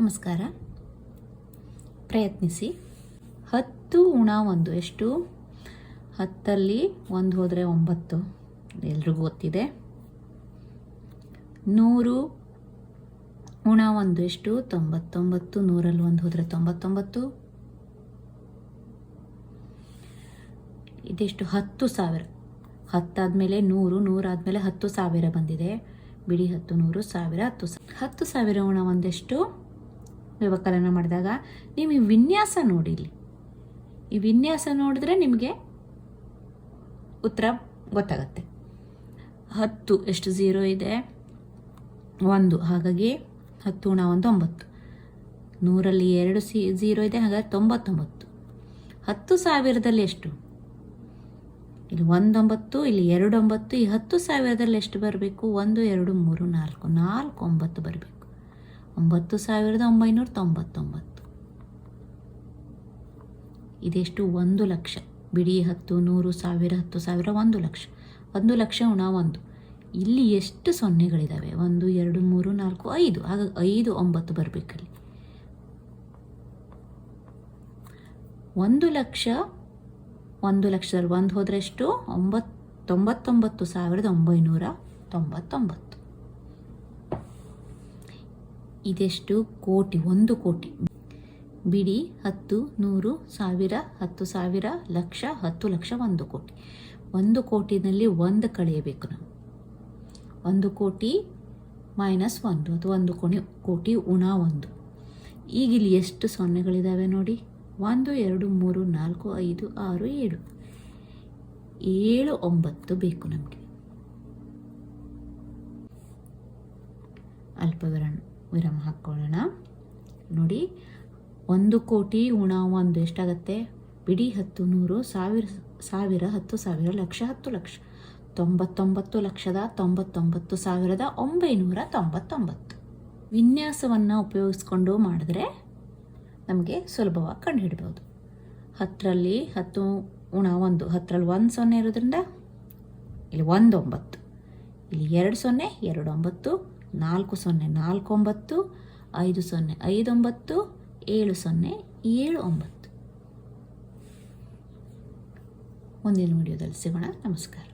ನಮಸ್ಕಾರ. ಪ್ರಯತ್ನಿಸಿ. 10 ಉಣ 1 ಎಷ್ಟು? 10ರಲ್ಲಿ 1 ಹೋದರೆ 9, ಎಲ್ರಿಗೂ ಗೊತ್ತಿದೆ. 100 ಉಣ 1 ಎಷ್ಟು? 99. 100ರಲ್ಲಿ 1 ಹೋದರೆ 99. ಇದೆಷ್ಟು? 10,000. 10 ಆದಮೇಲೆ 100, 100 ಆದಮೇಲೆ 10,000 ಬಂದಿದೆ. ಬಿಡಿ 10, 100, 1000, 10,000 ಉಣ 1 ಎಷ್ಟು? ವ್ಯವಕಲನ ಮಾಡಿದಾಗ ನೀವು ಈ ವಿನ್ಯಾಸ ನೋಡಿ. ಇಲ್ಲಿ ಈ ವಿನ್ಯಾಸ ನೋಡಿದ್ರೆ ನಿಮಗೆ ಉತ್ತರ ಗೊತ್ತಾಗತ್ತೆ. 10 ಎಷ್ಟು 0 ಇದೆ? 1. ಹಾಗಾಗಿ 10 ಉಣ 1 9. 100ರಲ್ಲಿ 2 0 ಇದೆ, ಹಾಗಾಗಿ 99. 10,000ದಲ್ಲಿ ಎಷ್ಟು? ಇಲ್ಲಿ 1 9, ಇಲ್ಲಿ 2 9. ಈ 10,000ದಲ್ಲಿ ಎಷ್ಟು ಬರಬೇಕು? 1 2 3 4 9 ಬರಬೇಕು. 9,999. ಇದೆಷ್ಟು? 1 ಲಕ್ಷ. ಬಿಡಿ 10, 100, 1000, 10,000, 1 ಲಕ್ಷ. 1 ಲಕ್ಷ ಉಣ 1. ಇಲ್ಲಿ ಎಷ್ಟು ಸೊನ್ನೆಗಳಿದ್ದಾವೆ? 1 2 3 4 5. ಹಾಗಾಗಿ 5 9 ಬರಬೇಕಲ್ಲಿ. 1 ಲಕ್ಷ. 1 ಲಕ್ಷದಲ್ಲಿ 1 ಹೋದರೆ ಎಷ್ಟು? 99,999. ಇದೆಷ್ಟು? ಕೋಟಿ. 1 ಕೋಟಿ. ಬಿಡಿ 10, 100, 1000, 10,000, ಲಕ್ಷ, 10 ಲಕ್ಷ, 1 ಕೋಟಿ. 1 ಕೋಟಿನಲ್ಲಿ 1 ಕಳೆಯಬೇಕು ನಾವು. 1 ಕೋಟಿ ಮೈನಸ್ 1, ಅದು 1 ಕೋಟಿ ಉಣ 1. ಈಗ ಇಲ್ಲಿ ಎಷ್ಟು ಸೊನ್ನೆಗಳಿದ್ದಾವೆ ನೋಡಿ? 1 2 3 4 5 6 7. 7 9 ಬೇಕು ನಮಗೆ. ಅಲ್ಪ ವಿರಾಮ ಹಾಕ್ಕೊಳ್ಳೋಣ. ನೋಡಿ, 1 ಕೋಟಿ ಉಣ 1 ಎಷ್ಟಾಗತ್ತೆ? ಬಿಡಿ 10, 100, 1000, 10,000, ಲಕ್ಷ, 10 ಲಕ್ಷ. 99,99,999. ವಿನ್ಯಾಸವನ್ನು ಉಪಯೋಗಿಸ್ಕೊಂಡು ಮಾಡಿದ್ರೆ ನಮಗೆ ಸುಲಭವಾಗಿ ಕಂಡುಹಿಡ್ಬೋದು. 10ರಲ್ಲಿ 10 ಉಣ 1. 10ರಲ್ಲಿ 1 0 ಇರೋದ್ರಿಂದ ಇಲ್ಲಿ 1 9. ಇಲ್ಲಿ 2 0 2 9. 4 0 4 9. 5 0 5 9. 7 0 7 9. ಮುಂದಿನ ವಿಡಿಯೋದಲ್ಲಿ ಸಿಗೋಣ. ನಮಸ್ಕಾರ.